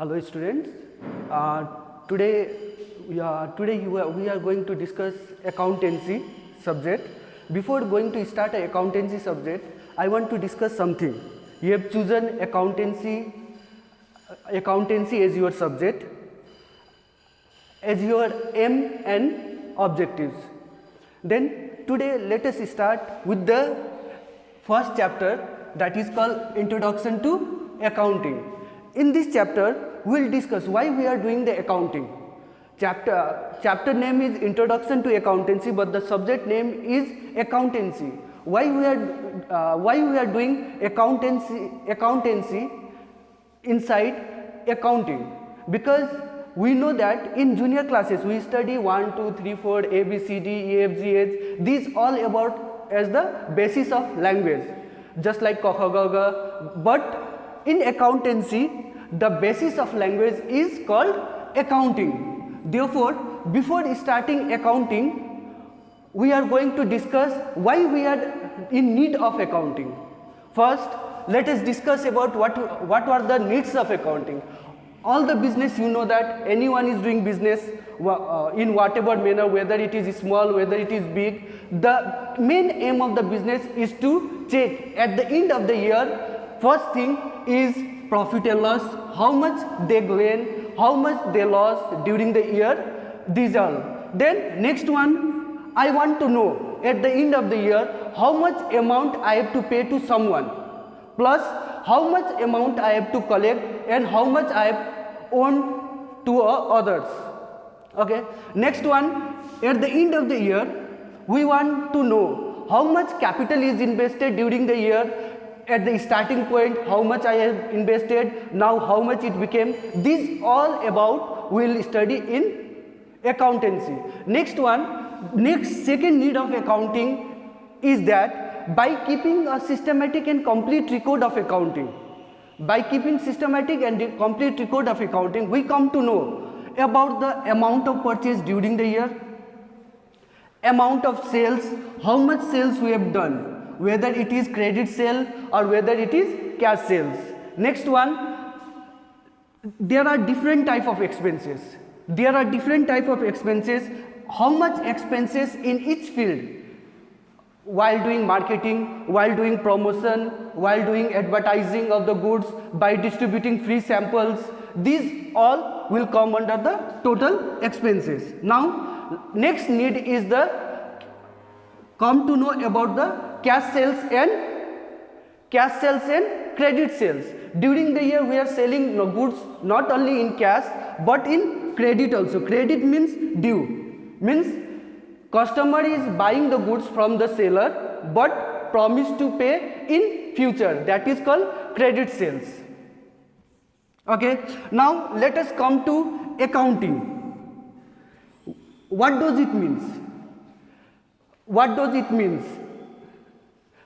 Hello students, today we are going to discuss accountancy subject. Before going to start a accountancy subject, I want to discuss something. You have chosen accountancy as your subject, as your aim and objectives. Then today let us start with the first chapter, that is called Introduction to Accounting. In this chapter we will discuss why we are doing the accounting. Chapter name is Introduction to Accountancy, but the subject name is accountancy. Why we are doing accountancy inside accounting? Because we know that in junior classes we study 1, 2, 3, 4, A, B, C, D, E, F, G, H. These all about as the basis of language, just like Ka, Kha, Ga, Ga. But in accountancy, the basis of language is called accounting. Therefore, before starting accounting, we are going to discuss why we are in need of accounting. First, let us discuss about what are the needs of accounting. All the business, you know that anyone is doing business in whatever manner, whether it is small, whether it is big. The main aim of the business is to check at the end of the year. First thing is profit and loss, how much they gain, how much they lost during the year, these all. Then next one, I want to know at the end of the year how much amount I have to pay to someone, plus how much amount I have to collect and how much I have owed to others. Okay. Next one, at the end of the year, we want to know how much capital is invested during the year. At the starting point, how much I have invested, now how much it became. This all about we will study in accountancy. Next second need of accounting is that by keeping a systematic and complete record of accounting, we come to know about the amount of purchase during the year, amount of sales, how much sales we have done, whether it is credit sale or whether it is cash sales. Next one, there are different type of expenses. How much expenses in each field, while doing marketing, while doing promotion, while doing advertising of the goods, by distributing free samples, these all will come under the total expenses. Now next need is come to know about the cash sales and credit sales. During the year we are selling goods not only in cash but in credit also. Credit means due, means customer is buying the goods from the seller but promise to pay in future, that is called credit sales. Okay. Now let us come to accounting. What does it mean?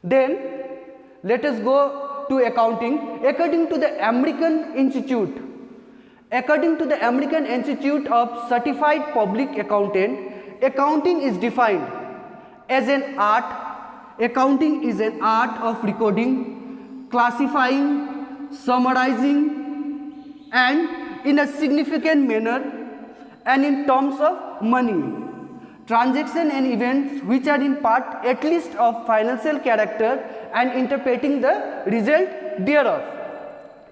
Then let us go to accounting. According to the American Institute of Certified Public Accountant, accounting is defined as an art. Accounting is an art of recording, classifying, summarizing, and in a significant manner and in terms of money, transaction and events which are in part at least of financial character and interpreting the result thereof.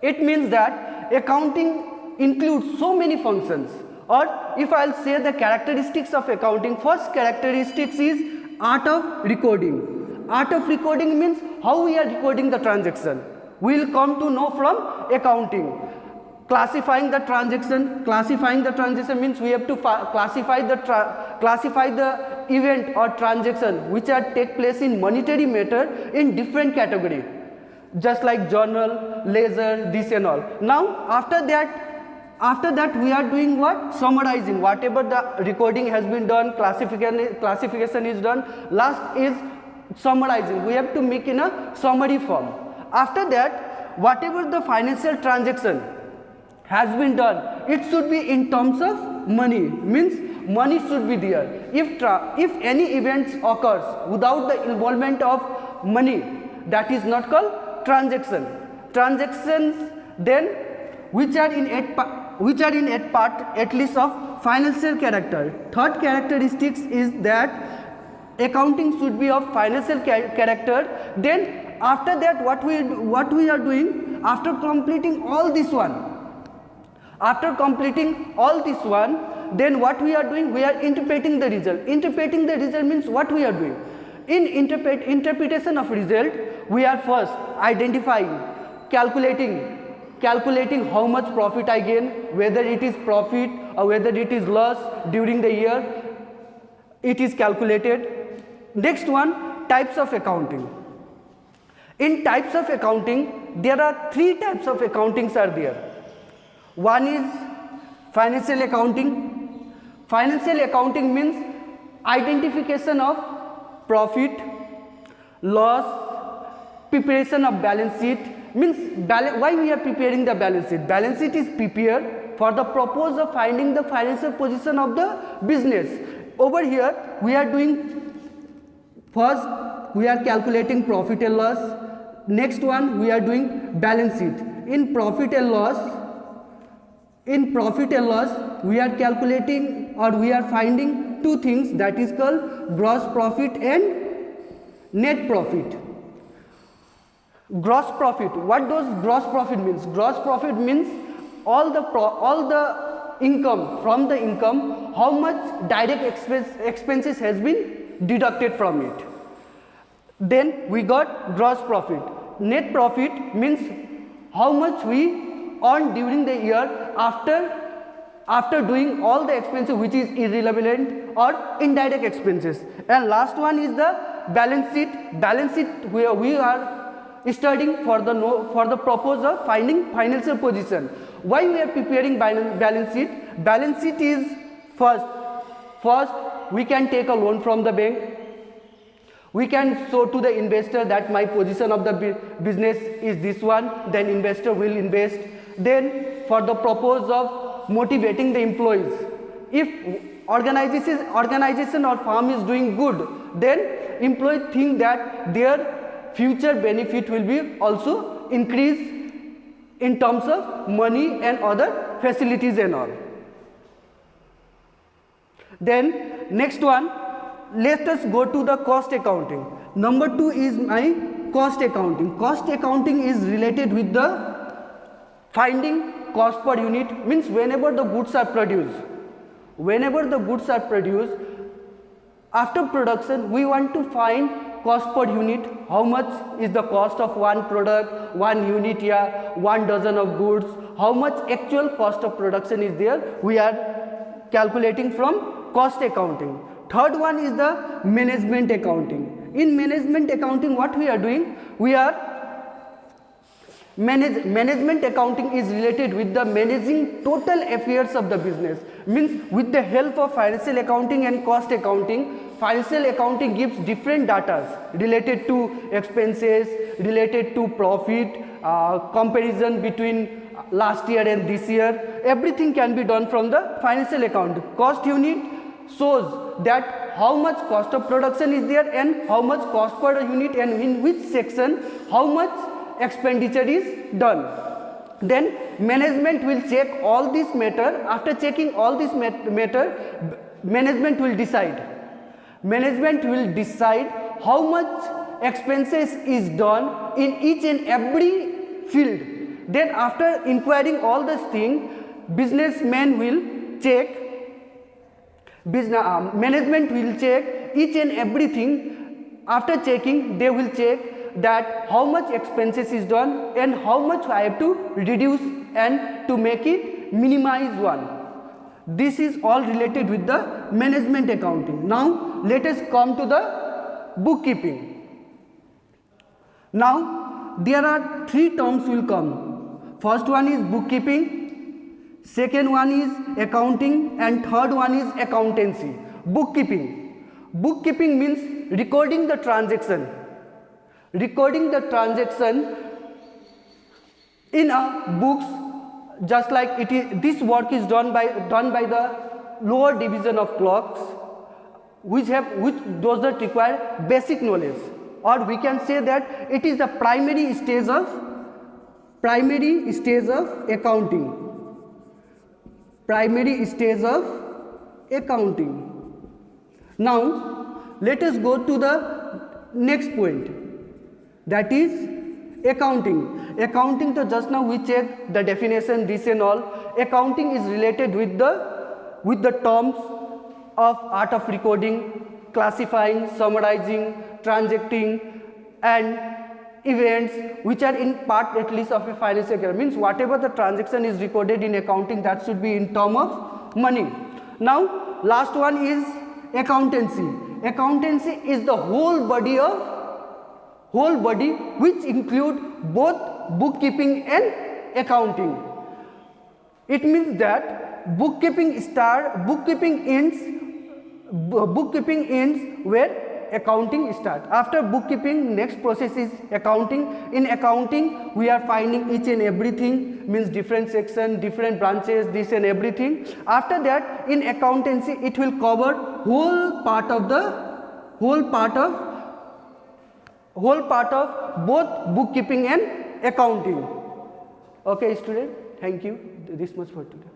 It means that accounting includes so many functions, or if I will say the characteristics of accounting, first characteristics is art of recording. Art of recording means how we are recording the transaction. We will come to know from accounting. Classifying the transaction means we have to classify the event or transaction which are take place in monetary matter in different category, just like journal, ledger, this and all. Now after that we are doing what? Summarizing. Whatever the recording has been done, classification is done, last is summarizing. We have to make in a summary form. After that, whatever the financial transaction has been done, it should be in terms of money, means money should be there. If any events occurs without the involvement of money, that is not called transaction. Transactions then which are in eight part at least of financial character. Third characteristics is that accounting should be of financial character. Then after that what we are doing, after completing all this one, then what we are doing, we are interpreting the result. Interpreting the result means what we are doing. In interpretation of result, we are first identifying, calculating how much profit I gain, whether it is profit or whether it is loss during the year, it is calculated. Next one, types of accounting. In types of accounting, there are three types of accountings are there. One is financial accounting. Financial accounting means identification of profit, loss, preparation of balance sheet. Means why we are preparing the balance sheet? Balance sheet is prepared for the purpose of finding the financial position of the business. Over here we are doing, first we are calculating profit and loss. Next one we are doing balance sheet. In profit and loss we are calculating or we are finding two things, that is called gross profit and net profit. Gross profit, what does gross profit means? Gross profit means all the income, from the income how much direct expenses has been deducted from it. Then we got gross profit. Net profit means how much we earned during the year after doing all the expenses which is irrelevant or indirect expenses. And last one is the balance sheet. Balance sheet where we are studying for the purpose of finding financial position. Why we are preparing balance sheet? Balance sheet is first we can take a loan from the bank. We can show to the investor that my position of the business is this one, then investor will invest. Then for the purpose of motivating the employees, if organization or firm is doing good, then employees think that their future benefit will be also increased in terms of money and other facilities and all. Then next one, let us go to the cost accounting. Number 2 is my cost accounting. Cost accounting is related with the finding cost per unit, means whenever the goods are produced, after production we want to find cost per unit, how much is the cost of one product, one unit, one dozen of goods, how much actual cost of production is there, we are calculating from cost accounting. Third one is the management accounting. In management accounting what we are doing, we are management accounting is related with the managing total affairs of the business. Means with the help of financial accounting and cost accounting, financial accounting gives different data related to expenses, related to profit, comparison between last year and this year. Everything can be done from the financial accounting. Cost unit shows that how much cost of production is there and how much cost per unit and in which section how much expenditure is done. Then management will check all this matter. After checking all this matter, management will decide how much expenses is done in each and every field. Then after inquiring all this thing, businessman will check, management will check each and everything. After checking, they will check that how much expenses is done and how much I have to reduce and to make it minimize one. This is all related with the management accounting. Now let us come to the bookkeeping. Now there are three terms will come. First one is bookkeeping, second one is accounting, and third one is accountancy. Bookkeeping means recording the transaction. Recording the transaction in a books, just like it is. This work is done by the lower division of clerks, which does not require basic knowledge, or we can say that it is the primary stage of primary stage of accounting. Primary stage of accounting. Now let us go to the next point, that is accounting. Accounting, to just now we checked the definition, this and all. Accounting is related with the terms of art of recording, classifying, summarizing, transacting and events which are in part at least of a financial account. Means whatever the transaction is recorded in accounting, that should be in term of money. Now last one is accountancy. Accountancy is the whole body which include both bookkeeping and accounting. It means that bookkeeping ends where accounting starts. After bookkeeping, next process is accounting. In accounting, we are finding each and everything, means different section, different branches, this and everything. After that, in accountancy, it will cover whole part of both bookkeeping and accounting. Okay, student, thank you. This much for today.